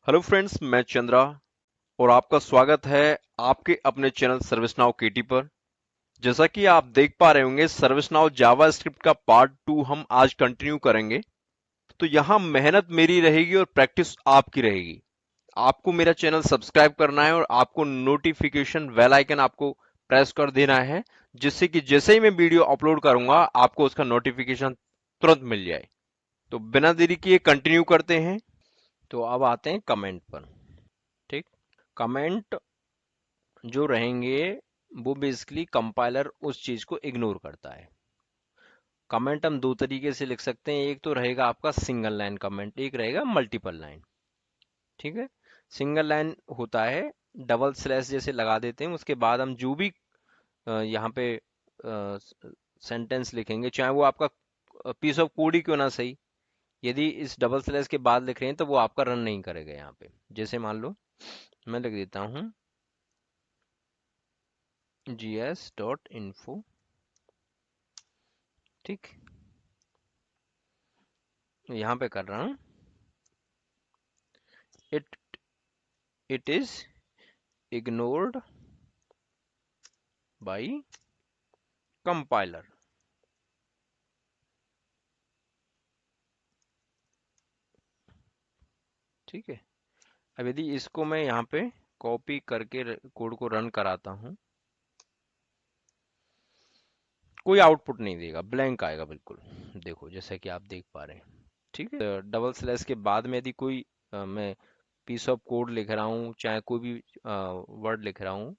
Hello friends, मैं चंद्रा और आपका स्वागत है आपके अपने चैनल सर्विस नाउ केटी पर। जैसा कि आप देख पा रहे होंगे, सर्विस नाउ जावा स्क्रिप्ट का पार्ट 2 हम आज कंटिन्यू करेंगे। तो यहाँ मेहनत मेरी रहेगी और प्रैक्टिस आपकी रहेगी। आपको मेरा चैनल सब्सक्राइब करना है और आपको नोटिफिकेशन बेल आइकन आपको प्रेस कर देना है, जिससे कि जैसे ही मैं वीडियो अपलोड करूंगा आपको उसका नोटिफिकेशन तुरंत मिल जाए। तो बिना देरी किए कंटिन्यू करते हैं। तो अब आते हैं कमेंट पर। ठीक, कमेंट जो रहेंगे वो बेसिकली कंपाइलर उस चीज को इग्नोर करता है। कमेंट हम दो तरीके से लिख सकते हैं, एक तो रहेगा आपका सिंगल लाइन कमेंट, एक रहेगा मल्टीपल लाइन। ठीक है, सिंगल लाइन होता है डबल स्लैश जैसे लगा देते हैं, उसके बाद हम जो भी यहाँ पे सेंटेंस लिखेंगे, चाहे वो आपका पीस ऑफ कोड ही क्यों ना सही, यदि इस डबल स्लैश के बाद लिख रहे हैं तो वो आपका रन नहीं करेगा यहाँ पे। जैसे मान लो मैं लिख देता हूँ gs.info। ठीक, यहाँ पे कर रहा हूँ it it is ignored by compiler। ठीक है, अब यदि इसको मैं यहाँ पे कॉपी करके कोड को रन कराता हूँ, कोई आउटपुट नहीं देगा, ब्लैंक आएगा बिल्कुल। देखो जैसा कि आप देख पा रहे हैं। ठीक है, डबल स्लैश के बाद में यदि कोई मैं पीस ऑफ कोड लिख रहा हूँ, चाहे कोई भी वर्ड लिख रहा हूँ,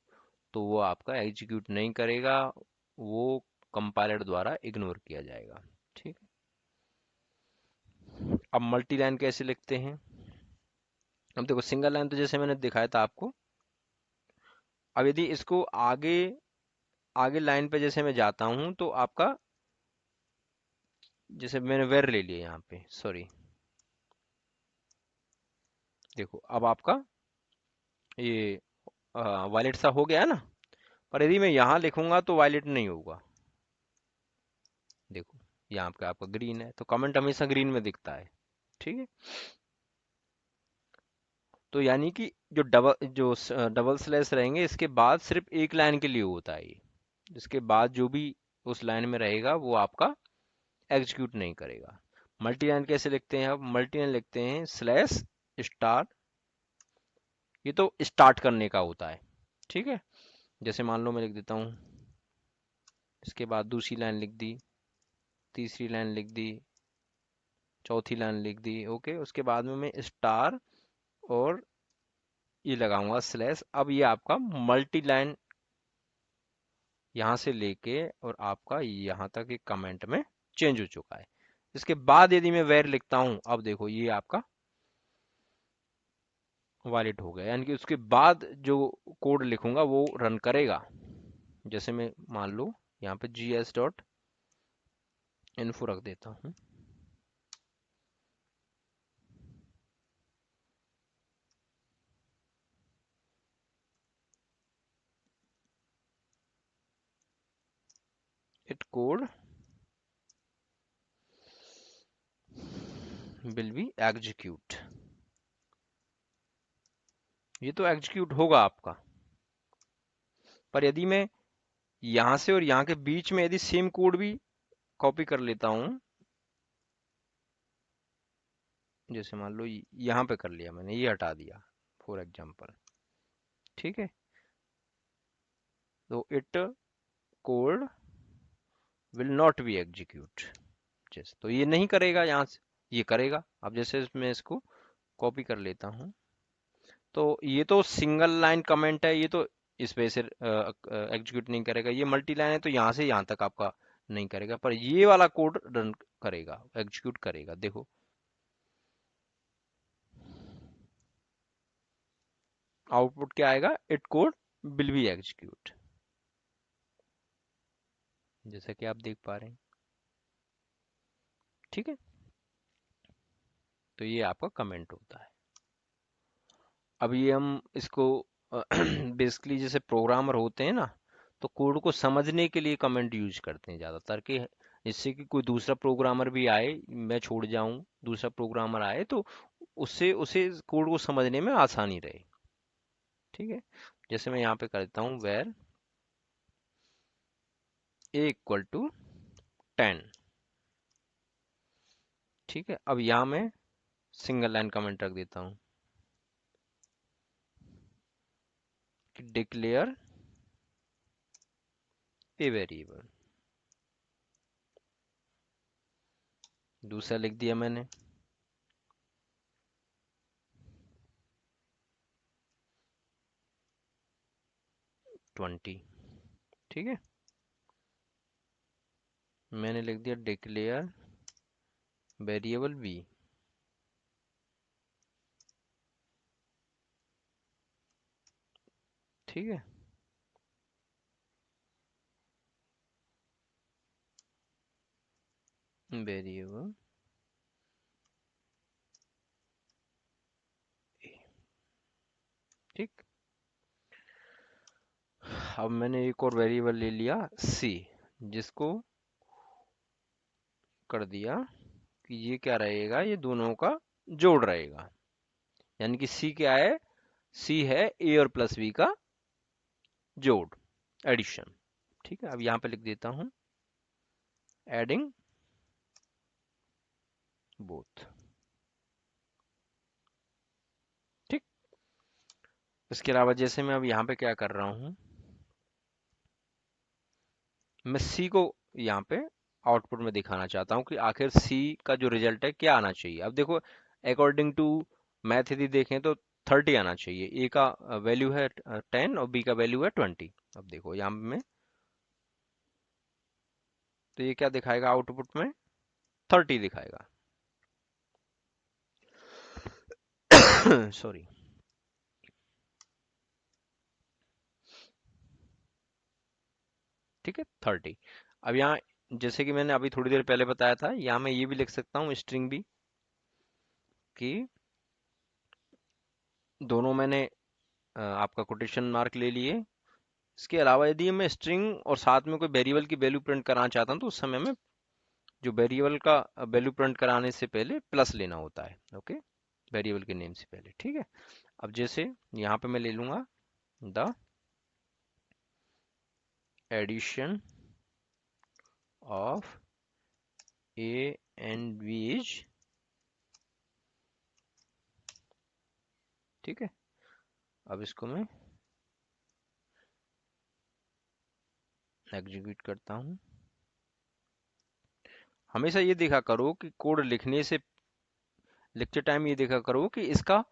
तो वो आपका एग्जीक्यूट नहीं करेगा, वो कंपाइलर द्वारा इग्नोर किया जाएगा। ठीक, अब मल्टी लाइन कैसे लिखते हैं। अब देखो सिंगल लाइन तो जैसे मैंने दिखाया था आपको। अब यदि इसको आगे आगे लाइन पे जैसे मैं जाता हूं तो आपका, जैसे मैंने वेर ले लिया यहाँ पे, सॉरी, देखो अब आपका ये वायलेट सा हो गया है ना। पर यदि मैं यहाँ लिखूंगा तो वायलेट नहीं होगा। देखो यहाँ पे आपका ग्रीन है, तो कमेंट हमेशा ग्रीन में दिखता है। ठीक है, तो यानी कि जो डबल स्लैश रहेंगे इसके बाद सिर्फ एक लाइन के लिए होता है ये। इसके बाद जो भी उस लाइन में रहेगा वो आपका एग्जीक्यूट नहीं करेगा। मल्टी लाइन कैसे लिखते हैं, अब मल्टी लाइन लिखते हैं स्लैश स्टार, ये तो स्टार्ट करने का होता है। ठीक है, जैसे मान लो मैं लिख देता हूँ, इसके बाद दूसरी लाइन लिख दी, तीसरी लाइन लिख दी, चौथी लाइन लिख दी। ओके, उसके बाद में मैं स्टार और ये लगाऊंगा स्लैश। अब ये आपका मल्टी लाइन यहाँ से लेके और आपका यहाँ तक एक कमेंट में चेंज हो चुका है। इसके बाद यदि मैं वेर लिखता हूँ, अब देखो ये आपका वॉलिड हो गया, यानी कि उसके बाद जो कोड लिखूंगा वो रन करेगा। जैसे मैं मान लो यहाँ पे gs.info रख देता हूँ। It code will be execute, ये तो एग्जीक्यूट होगा आपका। पर यदि मैं यहाँ से और यहाँ के बीच में यदि सेम कोड भी कॉपी कर लेता हूँ, जैसे मान लो यहाँ पे कर लिया मैंने, ये हटा दिया फॉर एग्जाम्पल। ठीक है, तो it code will not be execute, जैसे तो ये नहीं करेगा, यहाँ से ये करेगा। अब जैसे मैं इसको कॉपी कर लेता हूँ, तो ये तो सिंगल लाइन कमेंट है, ये तो इस पे से एग्जीक्यूट नहीं करेगा। ये मल्टी लाइन है तो यहाँ से यहाँ तक आपका नहीं करेगा, पर ये वाला कोड रन करेगा, एग्जीक्यूट करेगा। देखो आउटपुट क्या आएगा, it code will be execute, जैसा कि आप देख पा रहे हैं। ठीक है, तो ये आपका कमेंट होता है। अब ये हम इसको बेसिकली जैसे प्रोग्रामर होते हैं ना, तो कोड को समझने के लिए कमेंट यूज करते हैं ज़्यादातर, कि जिससे कि कोई दूसरा प्रोग्रामर भी आए, मैं छोड़ जाऊं, दूसरा प्रोग्रामर आए तो उससे उसे कोड को समझने में आसानी रहे। ठीक है, जैसे मैं यहाँ पे कर देता हूँ वेर ए इक्वल टू 10। ठीक है, अब यहाँ मैं सिंगल लाइन कमेंट रख देता हूँ कि डिक्लेयर ए वेरिएबल। दूसरा लिख दिया मैंने, ट्वेंटी। ठीक है, मैंने लिख दिया डिक्लेयर वेरिएबल बी। ठीक है, वेरिएबल ए। ठीक, अब मैंने एक और वेरिएबल ले लिया सी, जिसको कर दिया कि ये क्या रहेगा, ये दोनों का जोड़ रहेगा। यानी कि सी क्या है, सी है ए और प्लस बी का जोड़, एडिशन। ठीक है, अब यहाँ पे लिख देता हूँ एडिंग बोथ। ठीक, इसके अलावा जैसे मैं अब यहाँ पे क्या कर रहा हूँ, मैं सी को यहाँ पे आउटपुट में दिखाना चाहता हूँ कि आखिर सी का जो रिजल्ट है क्या आना चाहिए। अब देखो, अकॉर्डिंग टू मैथ यदि देखें तो 30 आना चाहिए। ए का वैल्यू है 10 और बी का वैल्यू है 20। अब देखो यहाँ में, तो ये क्या दिखाएगा आउटपुट में, 30 दिखाएगा। सॉरी। ठीक है, 30। अब यहाँ जैसे कि मैंने अभी थोड़ी देर पहले बताया था, यहाँ मैं ये भी लिख सकता हूँ स्ट्रिंग भी, कि दोनों मैंने आपका कोटेशन मार्क ले लिए। इसके अलावा यदि मैं स्ट्रिंग और साथ में कोई वेरिएबल की वैल्यू प्रिंट कराना चाहता हूँ तो उस समय में जो वेरिएबल का वैल्यू प्रिंट कराने से पहले प्लस लेना होता है। ओके, वेरिएबल के नेम से पहले। ठीक है, अब जैसे यहाँ पे मैं ले लूंगा the addition of A and B is. ठीक है, अब इसको मैं एग्जीक्यूट करता हूँ। हमेशा ये देखा करो कि कोड लिखते टाइम ये देखा करो कि इसका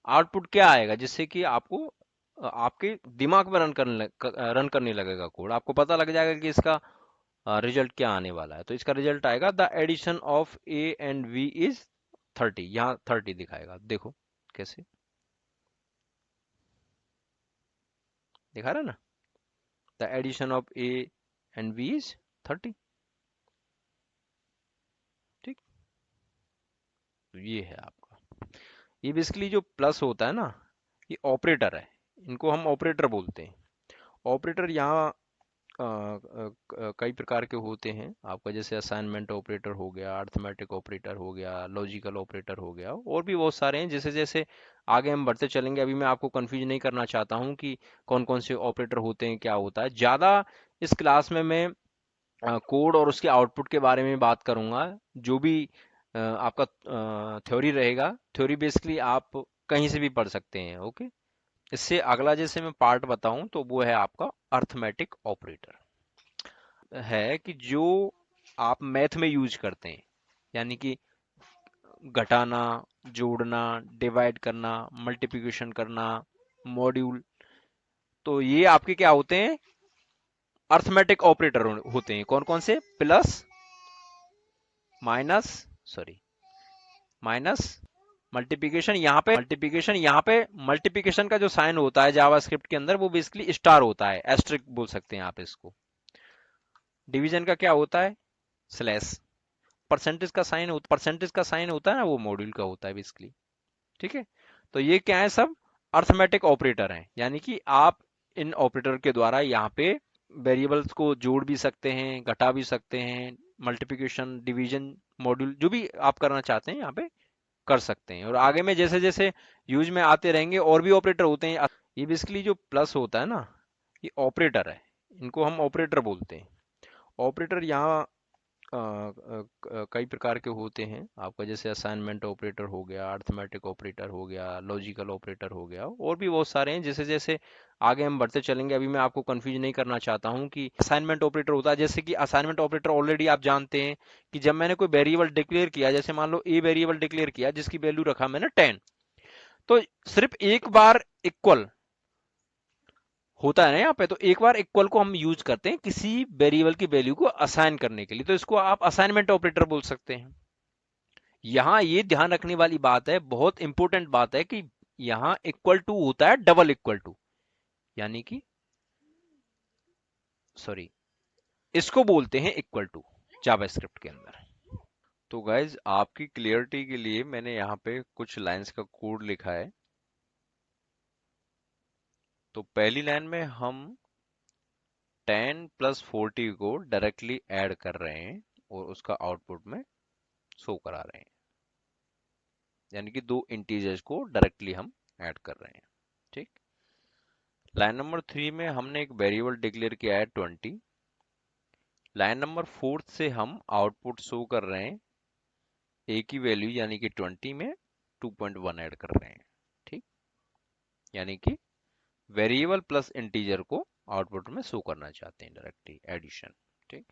आउटपुट क्या आएगा, जिससे कि आपको आपके दिमाग में रन करने लगेगा कोड, आपको पता लग जाएगा कि इसका रिजल्ट क्या आने वाला है। तो इसका रिजल्ट आएगा the addition of A and B is 30। यहाँ 30 दिखाएगा, देखो कैसे दिखा रहा है ना, the addition of A and B is 30। ठीक, तो ये है आपका, ये बेसिकली जो प्लस होता है ना, ये ऑपरेटर है, इनको हम ऑपरेटर बोलते हैं। ऑपरेटर यहाँ कई प्रकार के होते हैं आपका, जैसे असाइनमेंट ऑपरेटर हो गया, अर्थमेटिक ऑपरेटर हो गया, लॉजिकल ऑपरेटर हो गया, और भी बहुत सारे हैं। जैसे जैसे आगे हम बढ़ते चलेंगे, अभी मैं आपको कंफ्यूज नहीं करना चाहता हूँ कि कौन कौन से ऑपरेटर होते हैं, क्या होता है। ज़्यादा इस क्लास में मैं कोड और उसके आउटपुट के बारे में बात करूंगा। जो भी आपका थ्योरी रहेगा, थ्योरी बेसिकली आप कहीं से भी पढ़ सकते हैं। ओके, इससे अगला जैसे मैं पार्ट बताऊं तो वो है आपका अर्थमेटिक ऑपरेटर। है कि जो आप मैथ में यूज करते हैं, यानी कि घटाना, जोड़ना, डिवाइड करना, मल्टीप्लिकेशन करना, मॉड्यूल, तो ये आपके क्या होते हैं, अर्थमेटिक ऑपरेटर होते हैं। कौन कौन से, plus, minus, sorry, minus, multiplication. यहाँ पे मल्टीप्लिकेशन का जो साइन होता है जावास्क्रिप्ट के अंदर, वो बेसिकली स्टार होता है, एस्ट्रिक बोल सकते हैं आप इसको। डिवीजन का क्या होता है, स्लैश। परसेंटेज का साइन होता है ना, वो मॉड्यूल का होता है बेसिकली। ठीक है, तो ये क्या है, सब अर्थमेटिक ऑपरेटर हैं। यानी कि आप इन ऑपरेटर के द्वारा यहाँ पे वेरिएबल्स को जोड़ भी सकते हैं, घटा भी सकते हैं, मल्टीप्लिकेशन, डिवीजन, मॉड्यूल, जो भी आप करना चाहते हैं यहाँ पे कर सकते हैं। और आगे में जैसे जैसे यूज में आते रहेंगे और भी ऑपरेटर होते हैं। ये बेसिकली जो प्लस होता है ना, ये ऑपरेटर है, इनको हम ऑपरेटर बोलते हैं। ऑपरेटर यहाँ कई प्रकार के होते हैं आपका, जैसे असाइनमेंट ऑपरेटर हो गया, अर्थमेटिक ऑपरेटर हो गया, लॉजिकल ऑपरेटर हो गया, और भी बहुत सारे हैं। जैसे जैसे आगे हम बढ़ते चलेंगे, अभी मैं आपको कंफ्यूज नहीं करना चाहता हूँ कि असाइनमेंट ऑपरेटर होता है। जैसे कि असाइनमेंट ऑपरेटर ऑलरेडी आप जानते हैं कि जब मैंने कोई वेरिएबल डिक्लेयर किया, जैसे मान लो ए वेरिएबल डिक्लेयर किया जिसकी वैल्यू रखा मैंने 10, तो सिर्फ एक बार इक्वल होता है ना यहाँ पे, तो एक बार इक्वल को हम यूज करते हैं किसी वेरिएबल की वैल्यू को असाइन करने के लिए, तो इसको आप असाइनमेंट ऑपरेटर बोल सकते हैं। यहां ये ध्यान रखने वाली बात है, बहुत इंपॉर्टेंट बात है, कि यहां इक्वल टू होता है डबल इक्वल टू, यानी कि सॉरी, इसको बोलते हैं इक्वल टू जावास्क्रिप्ट के अंदर। तो गाइज आपकी क्लियरिटी के लिए मैंने यहाँ पे कुछ लाइंस का कोड लिखा है। तो पहली लाइन में हम 10 प्लस 40 को डायरेक्टली ऐड कर रहे हैं और उसका आउटपुट में शो करा रहे हैं, यानी कि दो इंटीजर्स को डायरेक्टली हम ऐड कर रहे हैं। ठीक। लाइन नंबर 3 में हमने एक वेरिएबल डिक्लेयर किया है 20। लाइन नंबर 4 से हम आउटपुट शो कर रहे हैं ए की वैल्यू यानी कि 20 में 2.1 ऐड कर रहे हैं। ठीक। यानी कि वेरिएबल प्लस इंटीजर को आउटपुट में शो करना चाहते हैं, डायरेक्टली एडिशन। ठीक।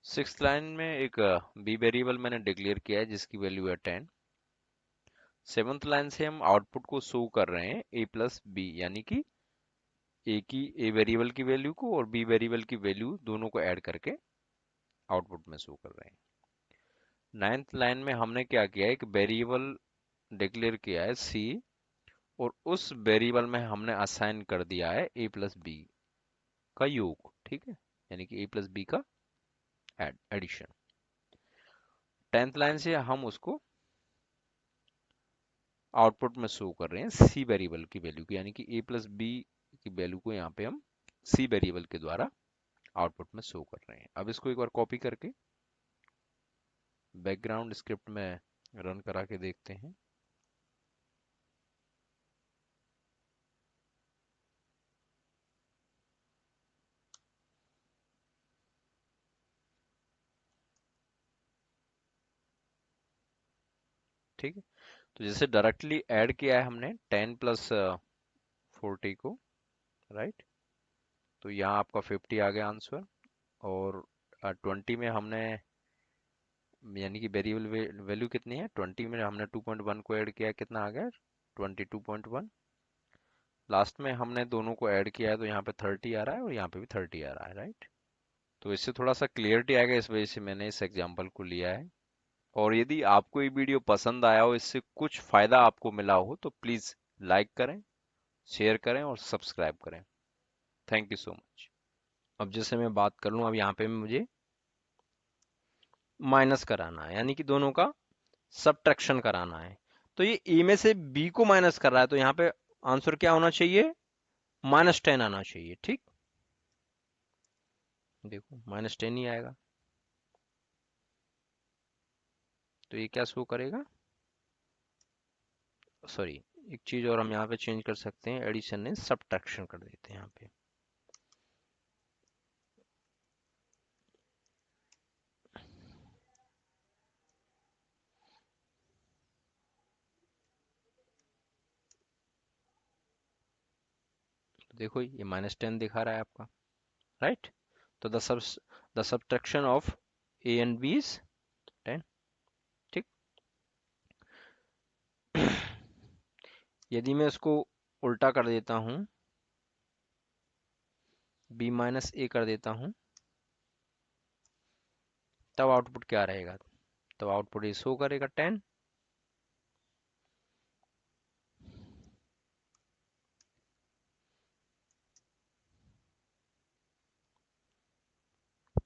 सिक्स लाइन में एक बी वेरिएबल मैंने डिक्लेयर किया है जिसकी वैल्यू है 10। सेवंथ लाइन से हम आउटपुट को शो कर रहे हैं ए प्लस बी, यानी कि ए वेरिएबल की वैल्यू को और बी वेरिएबल की वैल्यू दोनों को ऐड करके आउटपुट में शो कर रहे हैं। नाइन्थ लाइन में हमने क्या किया है, एक वेरिएबल डिक्लेयर किया है सी, और उस वेरिएबल में हमने असाइन कर दिया है ए प्लस बी का योग। ठीक है, यानी कि ए प्लस बी का एडिशन। टेंथ लाइन से हम उसको आउटपुट में शो कर रहे हैं सी वेरिएबल की वैल्यू की, यानी कि ए प्लस बी की वैल्यू को यहाँ पे हम सी वेरिएबल के द्वारा आउटपुट में शो कर रहे हैं। अब इसको एक बार कॉपी करके बैकग्राउंड स्क्रिप्ट में रन करा के देखते हैं। ठीक है, तो जैसे डायरेक्टली ऐड किया है हमने 10 प्लस 40 को, राइट, तो यहाँ आपका 50 आ गया आंसर। और 20 में हमने, यानी कि वेरिएबल वैल्यू कितनी है, 20 में हमने 2.1 को ऐड किया, कितना आ गया, 22.1। लास्ट में हमने दोनों को ऐड किया है तो यहाँ पे 30 आ रहा है और यहाँ पे भी 30 आ रहा है, राइट। तो इससे थोड़ा सा क्लियरिटी आएगा, इस वजह से मैंने इस एग्जाम्पल को लिया है। और यदि आपको ये वीडियो पसंद आया हो, इससे कुछ फायदा आपको मिला हो, तो प्लीज लाइक करें, शेयर करें और सब्सक्राइब करें। Thank you so much. अब जैसे मैं बात कर लूँ, अब यहाँ पे मुझे माइनस कराना है, यानी कि दोनों का सबट्रैक्शन कराना है। तो ये ए में से बी को माइनस कर रहा है, तो यहाँ पे आंसर क्या होना चाहिए, -10 आना चाहिए। ठीक, देखो -10 ही आएगा, तो ये क्या शो करेगा, सॉरी, एक चीज और हम यहाँ पे चेंज कर सकते हैं, एडिशन ने सबट्रैक्शन कर देते हैं यहाँ पे। तो देखो ये -10 दिखा रहा है आपका, राइट। तो the subtraction of A and B is 10। ठीक। यदि मैं इसको उल्टा कर देता हूँ, b-a कर देता हूँ, तब आउटपुट क्या रहेगा, तब आउटपुट ये शो करेगा 10।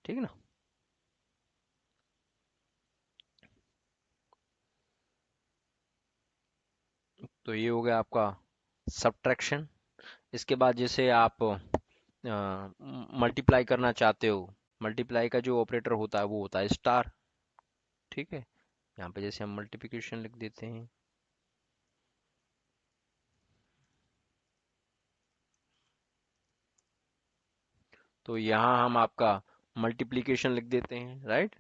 ठीक है ना। तो ये हो गया आपका सबट्रैक्शन। इसके बाद जैसे आप मल्टीप्लाई करना चाहते हो, मल्टीप्लाई का जो ऑपरेटर होता है वो होता है स्टार। ठीक है, यहाँ पे जैसे हम मल्टीप्लिकेशन लिख देते हैं, तो यहाँ हम आपका मल्टीप्लिकेशन लिख देते हैं, राइट।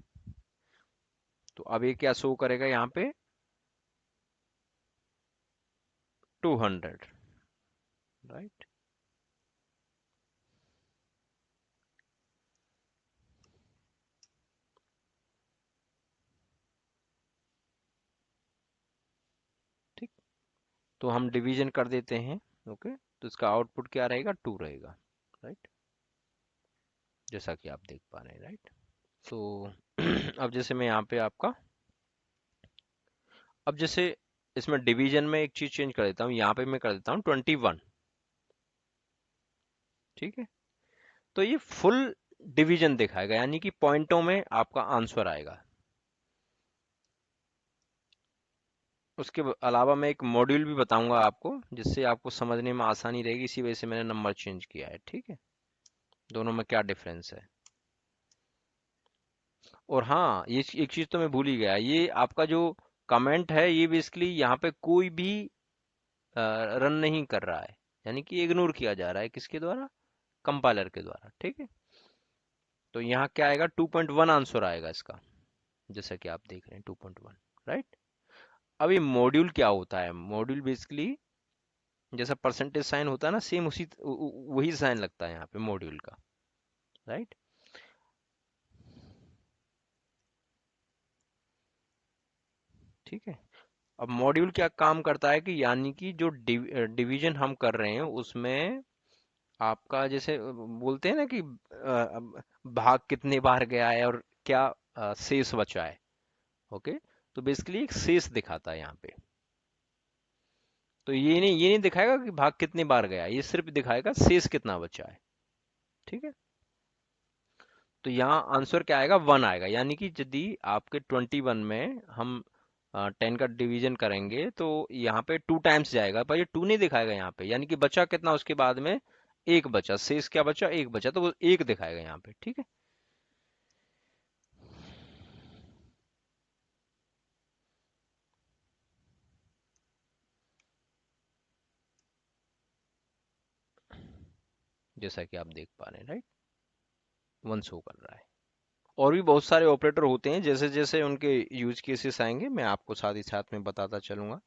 तो अब ये क्या शो करेगा यहाँ पे, 200, राइट। ठीक, तो हम डिवीजन कर देते हैं, ओके। तो इसका आउटपुट क्या रहेगा, 2 रहेगा, राइट, जैसा कि आप देख पा रहे हैं, राइट। सो अब जैसे मैं यहाँ पे आपका, अब जैसे इसमें डिवीजन में एक चीज चेंज कर देता हूँ, यहाँ पे मैं कर देता हूँ 21, ठीक है। तो ये फुल डिवीजन दिखाएगा, यानी कि पॉइंटों में आपका आंसर आएगा। उसके अलावा मैं एक मॉड्यूल भी बताऊंगा आपको, जिससे आपको समझने में आसानी रहेगी, इसी वजह से मैंने नंबर चेंज किया है, ठीक है। दोनों में क्या डिफरेंस है। और हाँ, ये एक चीज तो मैं भूल ही गया, ये आपका जो कमेंट है, ये बेसिकली यहाँ पे कोई भी रन नहीं कर रहा है, यानी कि इग्नोर किया जा रहा है, किसके द्वारा, कंपाइलर के द्वारा, ठीक है। तो यहाँ क्या आएगा, 2.1 आंसर आएगा इसका, जैसा कि आप देख रहे हैं 2.1, राइट। अब ये मॉड्यूल क्या होता है, मॉड्यूल बेसिकली जैसा परसेंटेज साइन होता है ना, सेम उसी वही साइन लगता है यहाँ पे मॉड्यूल का, राइट। ठीक है, अब मॉड्यूल क्या काम करता है कि, यानी कि जो डिवीजन हम कर रहे हैं उसमें आपका जैसे बोलते हैं ना कि भाग कितने बार गया है और क्या शेष बचा है, ओके। तो बेसिकली एक शेष दिखाता है यहाँ पे। तो ये नहीं दिखाएगा कि भाग कितने बार गया, ये सिर्फ दिखाएगा शेष कितना बचा है, ठीक है। तो यहाँ आंसर क्या आएगा, 1 आएगा, यानी कि यदि आपके 21 में हम 10 का डिवीजन करेंगे तो यहाँ पे 2 टाइम्स जाएगा, पर ये 2 नहीं दिखाएगा यहाँ पे, यानी कि बचा कितना उसके बाद में, एक बचा, शेष क्या बचा, एक बचा, तो वो एक दिखाएगा यहाँ पे, ठीक है। जैसा कि आप देख पा रहे हैं, राइट, 1 शो कर रहा है। और भी बहुत सारे ऑपरेटर होते हैं, जैसे जैसे उनके यूज केसेस आएंगे मैं आपको साथ ही साथ में बताता चलूंगा।